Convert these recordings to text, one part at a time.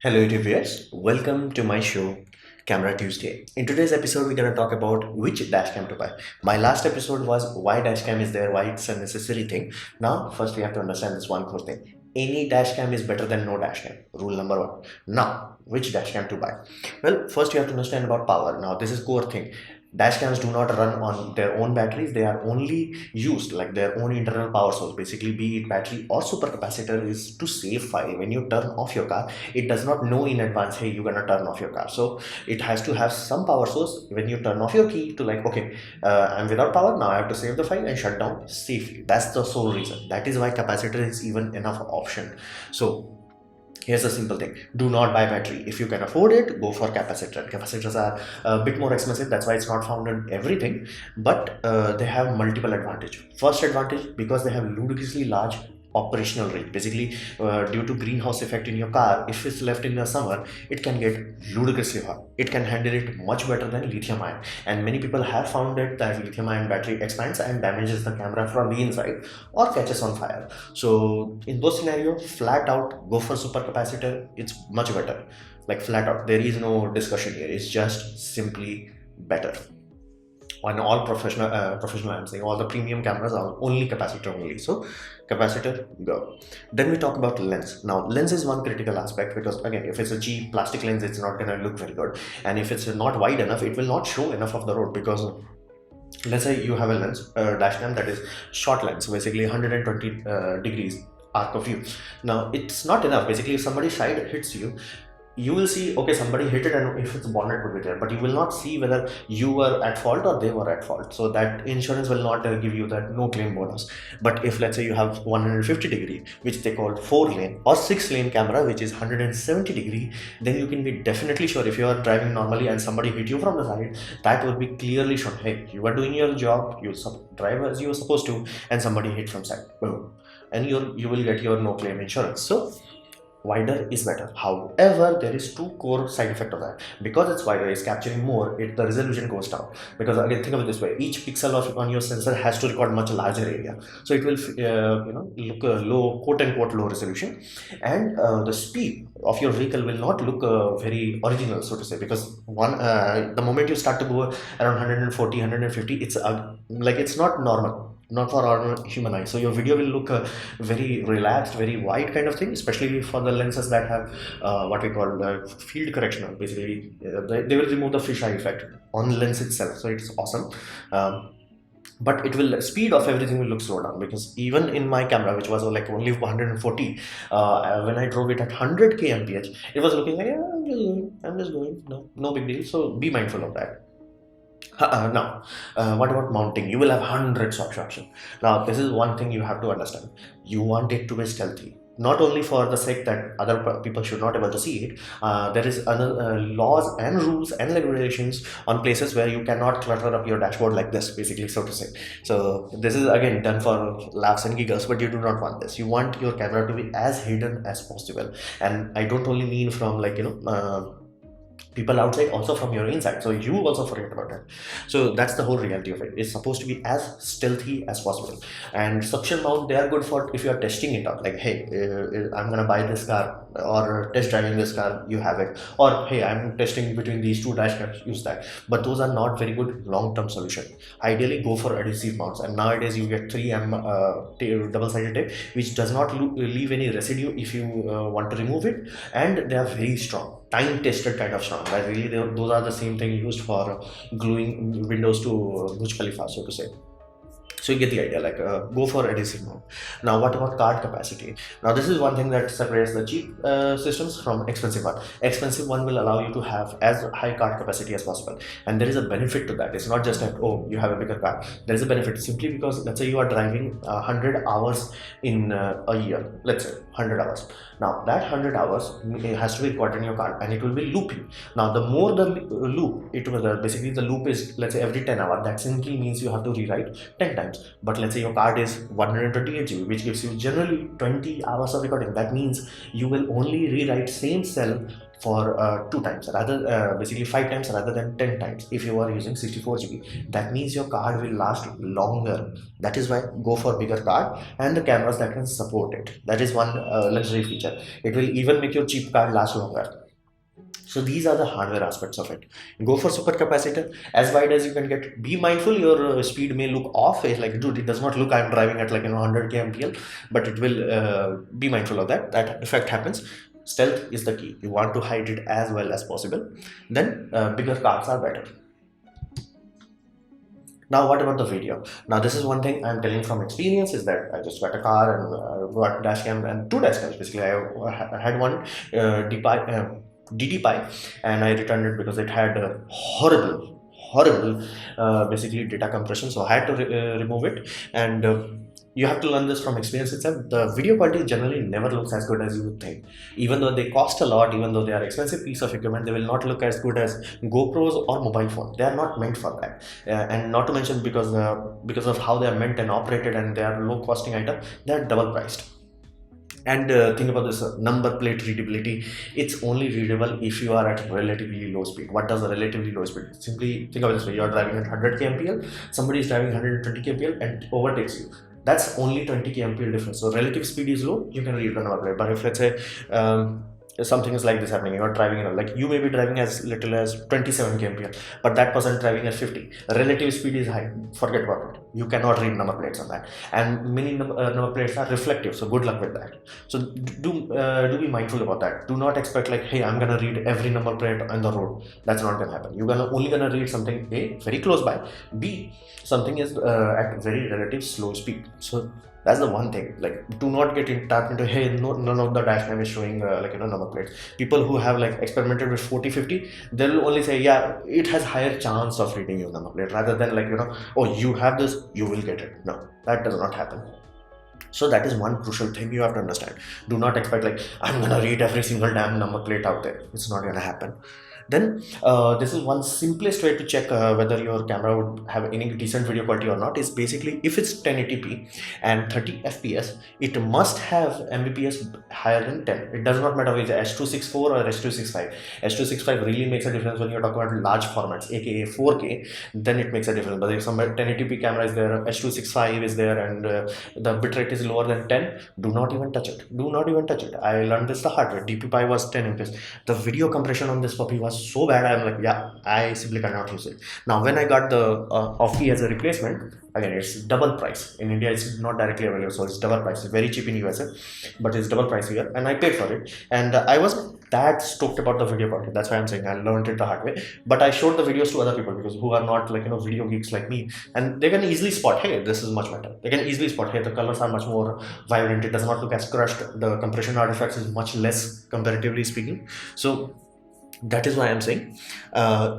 Hello YouTube viewers, welcome to my show Camera Tuesday. In today's episode we're gonna talk about which dashcam to buy. My last episode was why dashcam is there, why it's a necessary thing. Now first we have to understand this one core thing. Any dashcam is better than no dashcam. Rule number one. Now which dashcam to buy? Well, first you have to understand about power. Now this is core thing. Dashcams do not run on their own batteries. They are only used like their own internal power source. Basically, be it battery or supercapacitor, is to save fire. When you turn off your car, it does not know in advance, hey, you're gonna turn off your car. So it has to have some power source. When you turn off your key to like, okay, I'm without power now, I have to save the file and shut down safely. That's the sole reason. That is why capacitor is even enough option. So here's a simple thing. Do not buy battery. If you can afford it, go for capacitor. Capacitors are a bit more expensive. That's why it's not found in everything, but they have multiple advantage. First advantage, because they have ludicrously large operational range. Basically, due to greenhouse effect in your car, if it's left in the summer, it can get ludicrously hot. It can handle it much better than lithium ion, and many people have found it that lithium ion battery expands and damages the camera from the inside or catches on fire. So in those scenarios, flat out go for supercapacitor. It's much better, like flat out. There is no discussion here. It's just simply better. On all professional, I'm saying all the premium cameras are only capacitor only. So capacitor, go. Then we talk about lens. Now lens is one critical aspect, because again, if it's a cheap plastic lens, it's not gonna look very good, and if it's not wide enough, it will not show enough of the road. Because let's say you have a lens, a dash cam that is short lens, basically 120 degrees arc of view. Now it's not enough. Basically, if somebody side hits you, you will see, okay, somebody hit it, and if it's bonnet would be there, but you will not see whether you were at fault or they were at fault. So that insurance will not give you that no claim bonus. But if let's say you have 150-degree, which they call 4-lane or 6-lane camera, which is 170-degree, then you can be definitely sure, if you are driving normally and somebody hit you from the side, that will be clearly shown, hey, you are doing your job, you drive as you were supposed to, and somebody hit from side, boom, and you will get your no claim insurance. So wider is better. However, there is two core side effect of that. Because it's wider, it's capturing more, the resolution goes down. Because again, think of it this way: each pixel on your sensor has to record much larger area, so it will look low, quote unquote low resolution, and the speed of your vehicle will not look very original, so to say. Because the moment you start to go around 140, 150, it's like it's not normal, not for our human eye. So your video will look very relaxed, very wide kind of thing, especially for the lenses that have what we call field correction. Basically, they will remove the fisheye effect on the lens itself. So it's awesome. But it will, speed of everything will look slow down, because even in my camera, which was like only 140, when I drove it at 100k mph, it was looking like, yeah, I'm just going, no big deal. So be mindful of that. Now, what about mounting? You will have hundreds of options. Now, this is one thing you have to understand. You want it to be stealthy. Not only for the sake that other people should not able to see it, there is other laws and rules and regulations on places where you cannot clutter up your dashboard like this, basically, so to say. So this is again done for laughs and giggles, but you do not want this. You want your camera to be as hidden as possible. And I don't only mean from like, people outside, also from your inside, so you also forget about that. So that's the whole reality of it. It's supposed to be as stealthy as possible. And suction mount, they are good for if you are testing it out, like, hey, I'm gonna buy this car or test driving this car, you have it, or hey, I'm testing between these two dash cams, use that. But those are not very good long-term solution. Ideally go for adhesive mounts, and nowadays you get 3M double-sided tape, which does not leave any residue if you want to remove it, and they are very strong, time tested kind of strong. Like really, those are the same thing used for gluing windows to Burj Khalifa, so to say. So you get the idea, like go for adhesive mount. Now what about card capacity? Now this is one thing that separates the cheap systems from expensive one. Expensive one will allow you to have as high card capacity as possible, and there is a benefit to that. It's not just that, oh, you have a bigger car. There is a benefit simply because, let's say you are driving 100 hours in a year, let's say 100 hours. Now that 100 hours, it has to be recorded in your card, and it will be looping. Now the more the loop, it will basically, the loop is, let's say, every 10 hours. That simply means you have to rewrite 10 times. But let's say your card is 128 GB, which gives you generally 20 hours of recording. That means you will only rewrite same cell for 2 times rather basically 5 times rather than 10 times if you are using 64 GB. That means your card will last longer. That is why go for bigger card and the cameras that can support it. That is one luxury feature. It will even make your cheap card last longer. So these are the hardware aspects of it. Go for super capacitor as wide as you can get. Be mindful your speed may look off. It's like, dude, it does not look I'm driving at like 100 kmpl, but it will be mindful of that. That effect happens. Stealth is the key. You want to hide it as well as possible. Then bigger cards are better. Now, what about the video? Now, this is one thing I'm telling from experience is that I just got a car and got dash cam and 2 dash cams. Basically, I had one DD and I returned it because it had horrible basically data compression. So I had to remove it. And you have to learn this from experience itself. The video quality generally never looks as good as you would think. Even though they cost a lot, even though they are expensive piece of equipment, they will not look as good as GoPros or mobile phone. They are not meant for that. And not to mention because of how they are meant and operated and they are low costing item, they are double priced. And think about this number plate readability. It's only readable if you are at relatively low speed. What does a relatively low speed? Simply think of it this way: you are driving at 100 kmpl, somebody is driving 120 kmpl and overtakes you. That's only 20 kmpl difference. So relative speed is low, you can read the number plate. But if let's say something is like this happening, you are driving like you may be driving as little as 27 kmpl, but that person driving at 50, relative speed is high, forget about it. You cannot read number plates on that, and many number plates are reflective, so good luck with that. So do be mindful about that. Do not expect like, hey, I'm gonna read every number plate on the road. That's not gonna happen. You're only gonna read something A, very close by, B, something is at very relative slow speed. So that's the one thing. Like, do not get tapped into, hey, no, none of the dash cam is showing number plates. People who have like experimented with 40-50, they'll only say, yeah, it has higher chance of reading your number plate, rather than like, oh, you have this, you will get it. No, that does not happen. So that is one crucial thing you have to understand. Do not expect like, I'm gonna read every single damn number plate out there. It's not gonna happen. Then this is one simplest way to check whether your camera would have any decent video quality or not, is basically if it's 1080p and 30 fps, it must have mbps higher than 10. It does not matter if it's h264 or h265. H265 really makes a difference when you're talking about large formats, aka 4K. Then it makes a difference. But if some 1080p camera is there, h265 is there, and the bitrate is lower than 10, do not even touch it. Do not even touch it. I learned this the hard way. DP5 was 10 fps. The video compression on this puppy was so bad, I'm like, yeah, I simply cannot use it. Now when I got the off-key as a replacement, again, it's double price. In India it's not directly available, so it's double price. It's very cheap in USA, but it's double price here, and I paid for it. And I wasn't that stoked about the video quality. That's why I'm saying I learned it the hard way. But I showed the videos to other people because who are not like video geeks like me, and they can easily spot, hey, this is much better. They can easily spot, hey, the colors are much more vibrant, it does not look as crushed, the compression artifacts is much less comparatively speaking. So that is why I'm saying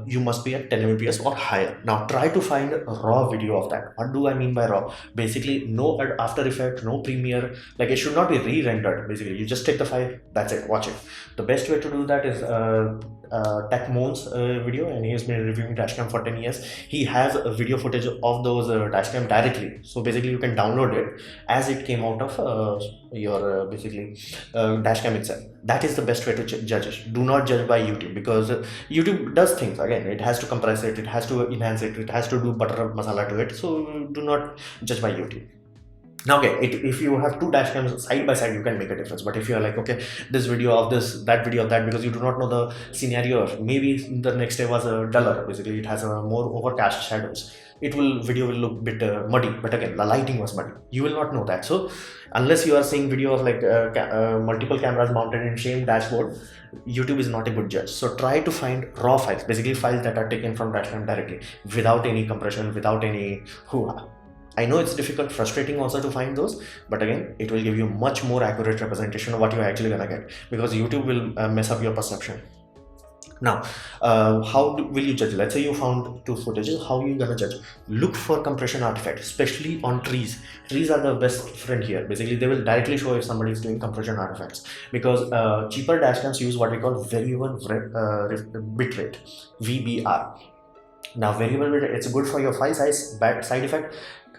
you must be at 10 mbps or higher. Now try to find a raw video of that. What do I mean by raw? Basically no After Effects, no Premiere, like it should not be re-rendered. Basically you just take the file, that's it, watch it. The best way to do that is Tech Moon's video, and he has been reviewing dashcam for 10 years. He has a video footage of those dashcam directly, so basically you can download it as it came out of your basically dashcam itself. That is the best way to judge it. Do not judge by YouTube, because YouTube does things. Again, it has to compress it, it has to enhance it, it has to do butter masala to it. So do not judge by YouTube. Now, okay, if you have two dash cams side by side, you can make a difference. But if you are like, okay, this video of this, that video of that, because you do not know the scenario, maybe the next day was a duller, basically it has a more overcast shadows, video will look bit muddy. But again, the lighting was muddy, you will not know that. So unless you are seeing video of like multiple cameras mounted in same dashboard, YouTube is not a good judge. So try to find raw files, basically files that are taken from dashcam directly, without any compression, without any hoo-ha. I know it's difficult, frustrating also to find those, but again, it will give you much more accurate representation of what you're actually gonna get, because YouTube will mess up your perception. Now, how will you judge? Let's say you found two footages, how are you gonna judge? Look for compression artifacts, especially on trees. Trees are the best friend here. Basically, they will directly show if somebody is doing compression artifacts, because cheaper dashcams use what we call variable bitrate, VBR. Now, variable bitrate, it's good for your file size. Bad side effect,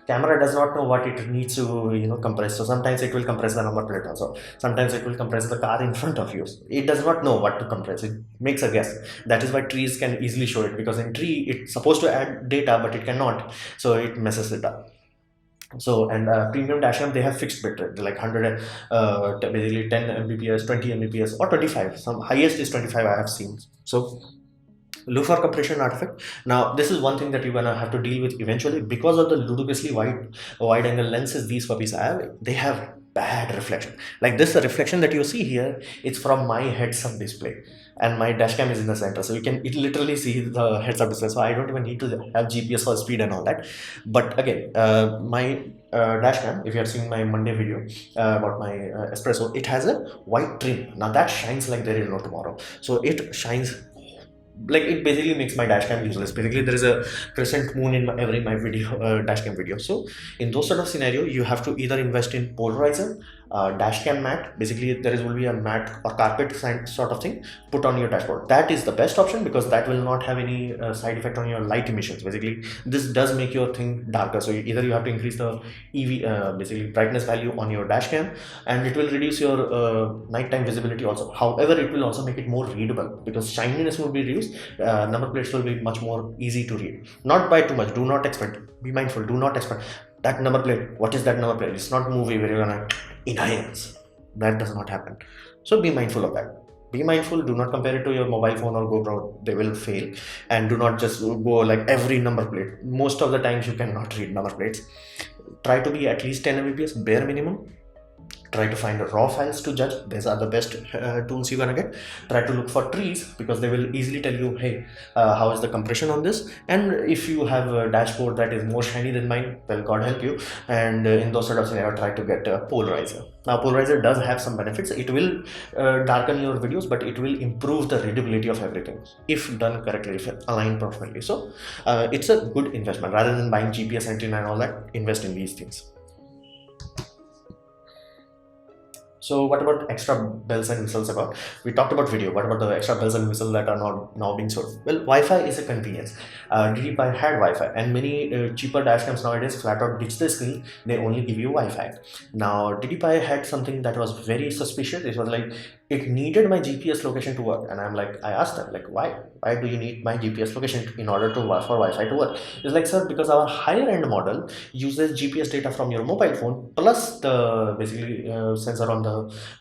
Camera does not know what it needs to compress. So sometimes it will compress the number plate also, sometimes it will compress the car in front of you. It does not know what to compress, it makes a guess. That is why trees can easily show it, because in tree it's supposed to add data but it cannot, so it messes it up. So, and premium dashcam, they have fixed bitrate, like 100 basically 10 mbps, 20 mbps, or 25. Some highest is 25 I have seen. So look for compression artifact. Now this is one thing that you're gonna have to deal with eventually, because of the ludicrously wide angle lenses these puppies have. They have bad reflection. Like this, the reflection that you see here, it's from my heads-up display, and my dash cam is in the center, so you can literally see the heads-up display. So I don't even need to have GPS for speed and all that. But again, my dash cam, if you have seen my Monday video about my espresso, it has a white trim. Now that shines like there is no tomorrow. So it shines like, it basically makes my dashcam useless. Basically there is a crescent moon in every my video dashcam video. So in those sort of scenario, you have to either invest in polarizer, dashcam mat. Basically there will be a mat or carpet sort of thing put on your dashboard. That is the best option, because that will not have any side effect on your light emissions. Basically this does make your thing darker, so either you have to increase the EV basically brightness value on your dashcam, and it will reduce your nighttime visibility also. However, it will also make it more readable, because shininess will be reduced. Number plates will be much more easy to read, not by too much. Do not expect, be mindful, do not expect that number plate. What is that number plate? It's not movie where you're gonna enhance. That does not happen. So be mindful of that. Be mindful, do not compare it to your mobile phone or GoPro, they will fail. And do not just go like every number plate. Most of the times you cannot read number plates. Try to be at least 10 mbps bare minimum. Try to find raw files to judge. These are the best tools you're gonna get. Try to look for trees, because they will easily tell you, hey, how is the compression on this. And if you have a dashboard that is more shiny than mine, well, God help you. And in those sort of scenarios, try to get a polarizer. Now polarizer does have some benefits. It will darken your videos, but it will improve the readability of everything if done correctly, if aligned properly. So it's a good investment. Rather than buying GPS antenna and all that, invest in these things. So what about extra bells and whistles about? We talked about video. What about the extra bells and whistles that are now being sold? Well, Wi-Fi is a convenience. DDPi had Wi-Fi, and many cheaper dashcams nowadays flat out ditch the screen. They only give you Wi-Fi. Now DDPi had something that was very suspicious. It was like, it needed my GPS location to work, and I asked them, like, why do you need my GPS location in order to for Wi-Fi to work? It's like, sir, because our higher end model uses GPS data from your mobile phone plus the basically sensor on the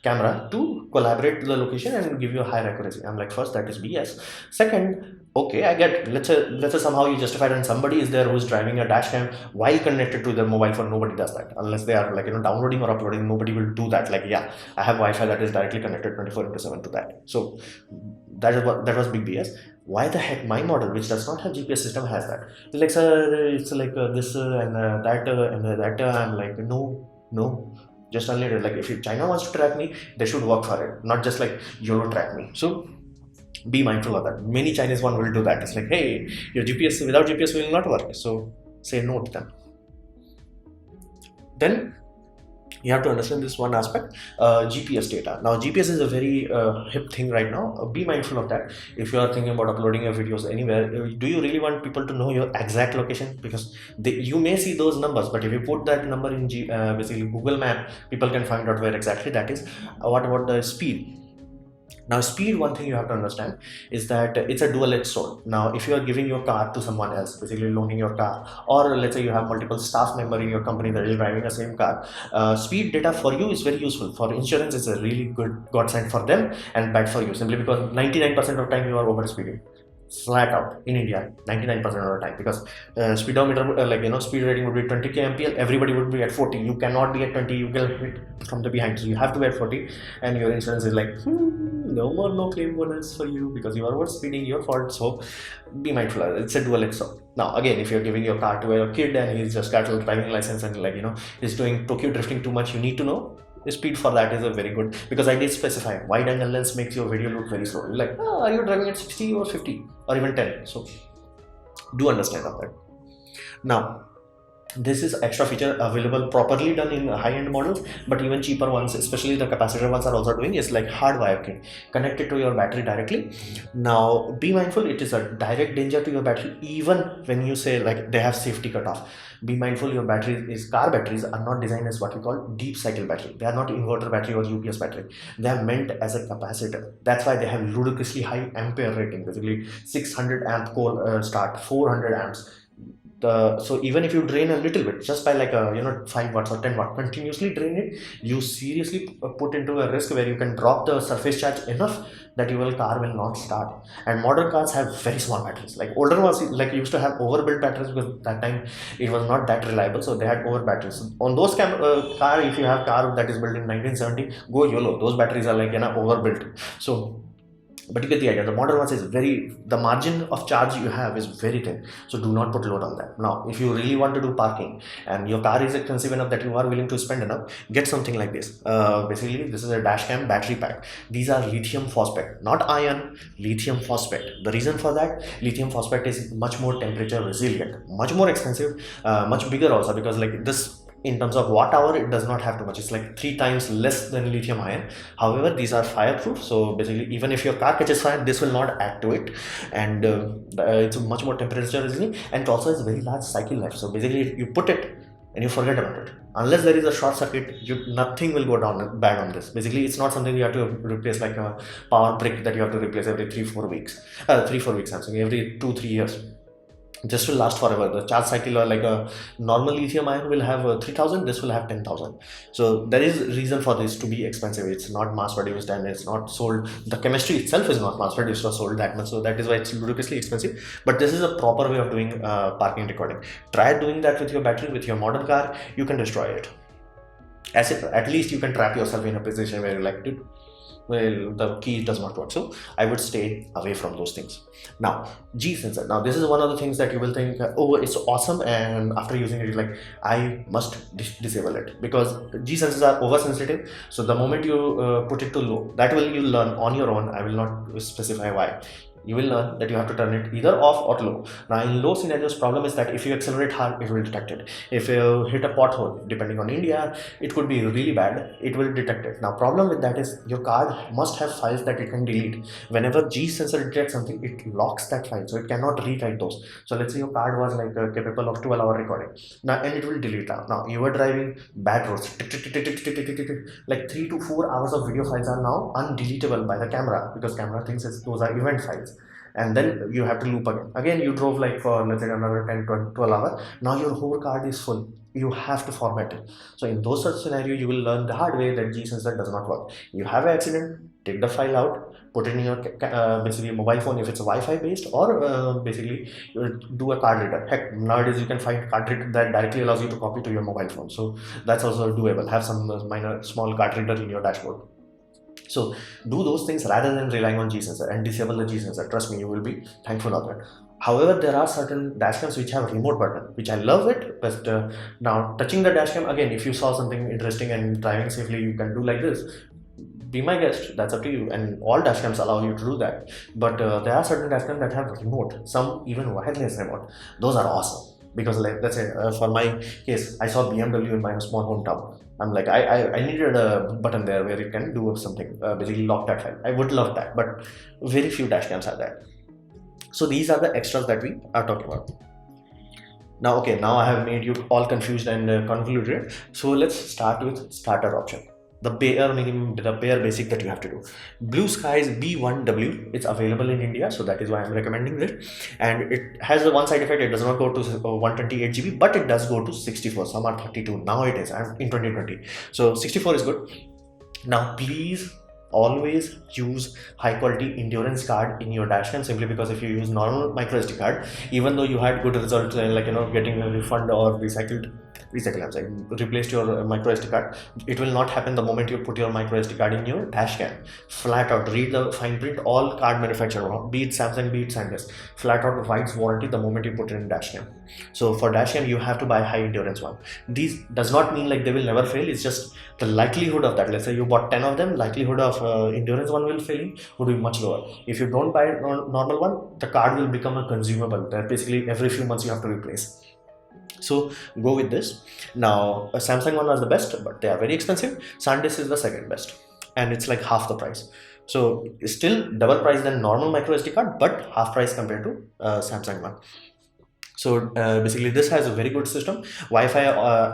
camera to collaborate the location and give you a higher accuracy. I'm like, first, that is BS. Second, okay, I get, let's say somehow you justify it, and somebody is there who's driving a dash cam while connected to their mobile phone. Nobody does that unless they are like, downloading or uploading. Nobody will do that. Like, yeah, I have Wi-Fi that is directly connected 24/7 to that. So that was big BS. Why the heck my model, which does not have GPS system, has that? It's like, sir, it's like this and that and that. I'm like, no. Just unlimited. Like, if China wants to track me, they should work for it, not just like YOLO track me. So be mindful of that. Many Chinese one will do that. It's like, hey, your GPS without GPS will not work. So say no to them. Then you have to understand this one aspect, GPS data. Now GPS is a very hip thing right now. Be mindful of that. If you are thinking about uploading your videos anywhere, do you really want people to know your exact location? Because you may see those numbers, but if you put that number in basically Google Map, people can find out where exactly that is. What about the speed? Now speed, one thing you have to understand is that it's a dual-edged sword. Now if you are giving your car to someone else, basically loaning your car, or let's say you have multiple staff member in your company that is driving the same car, speed data for you is very useful. For insurance, it's a really good godsend for them and bad for you, simply because 99% of time you are over speeding. Flat out in India, 99% of the time, because speedometer, speed rating would be 20 kmpl. Everybody would be at 40. You cannot be at 20. You will hit from the behind, so you have to be at 40, and your insurance is like, no claim bonus for you because you are over speeding, your fault. So be mindful. It's a dual-edged sword. Now again, if you're giving your car to a kid and he's just got a driving license and he's doing Tokyo drifting too much, you need to know the speed for that is a very good, because I did specify wide angle lens makes your video look very slow. You're like, are you driving at 60 or 50 or even 10? So do understand of that. Now This is extra feature available properly done in high-end models, but even cheaper ones, especially the capacitor ones, are also doing is like hardwire kit connected to your battery directly. Now be mindful, it is a direct danger to your battery. Even when you say like they have safety cutoff, be mindful your car batteries are not designed as what we call deep cycle battery. They are not inverter battery or UPS battery. They are meant as a capacitor. That's why they have ludicrously high ampere rating, basically 600 amp core start, 400 amps. So even if you drain a little bit, just by like a 5 watts or 10 watt, continuously drain it, you seriously put into a risk where you can drop the surface charge enough that your car will not start. And modern cars have very small batteries. Like older ones like used to have overbuilt batteries, because that time it was not that reliable, so they had over batteries. On those car, if you have car that is built in 1970, go YOLO, those batteries are like overbuilt. So but you get the idea. The modern ones is the margin of charge you have is very thin, so do not put load on that. Now if you really want to do parking and your car is expensive enough that you are willing to spend enough, get something like this. Basically this is a dash cam battery pack. These are lithium phosphate, not iron, lithium phosphate. The reason for that, lithium phosphate is much more temperature resilient, much more expensive, much bigger also, because like this, in terms of watt hour, it does not have too much. It's like 3 times less than lithium ion. However, these are fireproof, so basically even if your car catches fire, this will not add to it. And it's much more temperature resilient, and it also has very large cycle life. So basically you put it and you forget about it. Unless there is a short circuit, nothing will go down bad on this. Basically it's not something you have to replace like a power brick that you have to replace every 3-4 weeks. 3-4 weeks, I'm saying every 2-3 years. This will last forever. The charge cycle, or like a normal lithium ion, will have 3000, this will have 10,000. So there is reason for this to be expensive. It's not mass produced and it's not sold. The chemistry itself is not mass produced or sold that much, so that is why it's ludicrously expensive. But this is a proper way of doing parking recording. Try doing that with your battery. With your modern car, you can destroy it. At least you can trap yourself in a position where you're like, dude, well, the key does not work. So I would stay away from those things. Now G sensor. Now this is one of the things that you will think, oh, it's awesome, and after using it, you're like, I must disable it, because G sensors are oversensitive. So the moment you put it to low, that will you learn on your own. I will not specify why. You will learn that you have to turn it either off or low. Now in low scenarios, problem is that if you accelerate hard, it will detect it. If you hit a pothole, depending on India, it could be really bad, it will detect it. Now problem with that is your card must have files that it can delete. Whenever G sensor detects something, it locks that file, so it cannot rewrite those. So let's say your card was like capable of 12-hour recording, now, and it will delete that. Now you were driving bad roads, like 3 to 4 hours of video files are now undeletable by the camera, because camera thinks those are event files. And then you have to loop again. You drove like for let's say another 10 12 hours. Now your whole card is full, you have to format it. So in those such scenario, you will learn the hard way that G sensor does not work. You have an accident, take the file out, put it in your basically mobile phone if it's Wi-Fi based, or basically do a card reader. Heck, nowadays you can find card reader that directly allows you to copy to your mobile phone, so that's also doable. Have some minor small card reader in your dashboard. So do those things rather than relying on G sensor, and disable the G sensor. Trust me, you will be thankful of that. However, there are certain dashcams which have a remote button, which I love it. But now touching the dashcam, again, if you saw something interesting and driving safely, you can do like this. Be my guest, that's up to you. And all dashcams allow you to do that. But there are certain dashcams that have remote, some even wireless remote. Those are awesome. Because like let's say for my case, I saw BMW in my small hometown. I'm like, I needed a button there where you can do something, basically lock that file. I would love that, but very few dashcams have that. So these are the extras that we are talking about. Now okay, now I have made you all confused and convoluted. So let's start with starter option. The bare minimum, the bare basic that you have to do. Blueskysea B1W, it's available in India, so that is why I'm recommending it. And it has the one side effect, it does not go to 128 GB, but it does go to 64. Some are 32 now, it is in 2020. So 64 is good. Now please always use high quality endurance card in your dashcam, simply because if you use normal micro SD card, even though you had good results like getting a refund or I'm saying replaced your micro SD card, it will not happen the moment you put your micro SD card in your dashcam. Flat out read the fine print. All card manufacturer, be it Samsung, be it SanDisk, flat out provides warranty the moment you put it in dashcam. So for dashcam you have to buy high endurance one. These does not mean like they will never fail, it's just the likelihood of that. Let's say you bought 10 of them, likelihood of endurance one will fail would be much lower. If you don't buy normal one, the card will become a consumable that basically every few months you have to replace. So go with this. Now a Samsung one was the best, but they are very expensive. SanDisk is the second best, and it's like half the price. So it's still double price than normal micro SD card, but half price compared to Samsung one. So basically, this has a very good system. Wi-Fi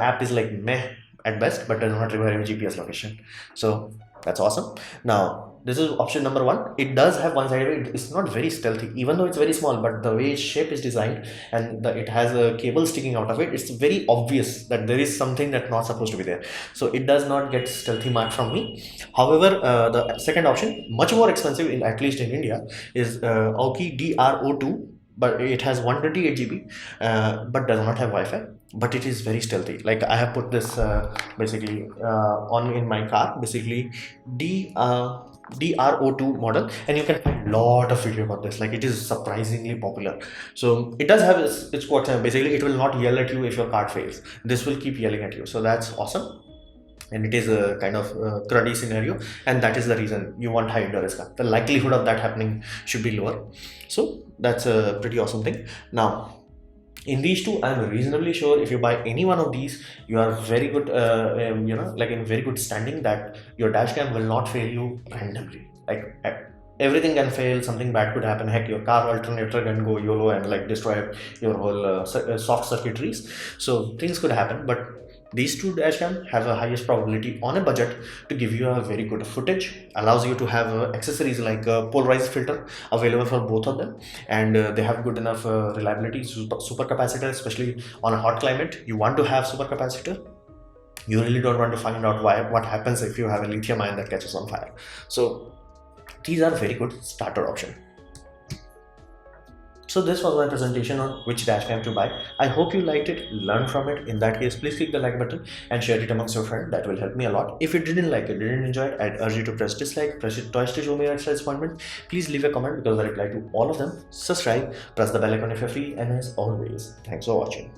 app is like meh at best, but does not require any GPS location. So that's awesome. Now this is option number one. It does have one side of it. It's not very stealthy, even though it's very small. But the way its shape is designed and it has a cable sticking out of it, it's very obvious that there is something that's not supposed to be there. So it does not get stealthy mark from me. However, the second option, much more expensive in at least in India, is Aoki DRO2, but it has 128 GB, but does not have Wi-Fi. But it is very stealthy. Like I have put this basically on in my car. Basically, DRO2 model, and you can find a lot of video about this. Like it is surprisingly popular. So it does have its quirks. Basically, it will not yell at you if your card fails. This will keep yelling at you. So that's awesome. And it is a kind of cruddy scenario, and that is the reason you want high endurance car. The likelihood of that happening should be lower. So that's a pretty awesome thing. Now in these two, I'm reasonably sure if you buy any one of these, you are very good, like in very good standing, that your dash cam will not fail you randomly. Like everything can fail, something bad could happen. Heck, your car alternator can go YOLO and like destroy your whole soft circuitries. So things could happen, but these two dashcam have a highest probability on a budget to give you a very good footage, allows you to have accessories like a polarized filter available for both of them, and they have good enough reliability, super capacitor, especially on a hot climate. You want to have super capacitor. You really don't want to find out what happens if you have a lithium ion that catches on fire. So these are very good starter option. So this was my presentation on which dashcam to buy. I hope you liked it, learned from it. In that case, please click the like button and share it amongst your friends. That will help me a lot. If you didn't like it, didn't enjoy it, I'd urge you to press dislike, press it twice to show me your disappointment. Please leave a comment because I reply to all of them. Subscribe, press the bell icon if you're free, and as always, thanks for watching.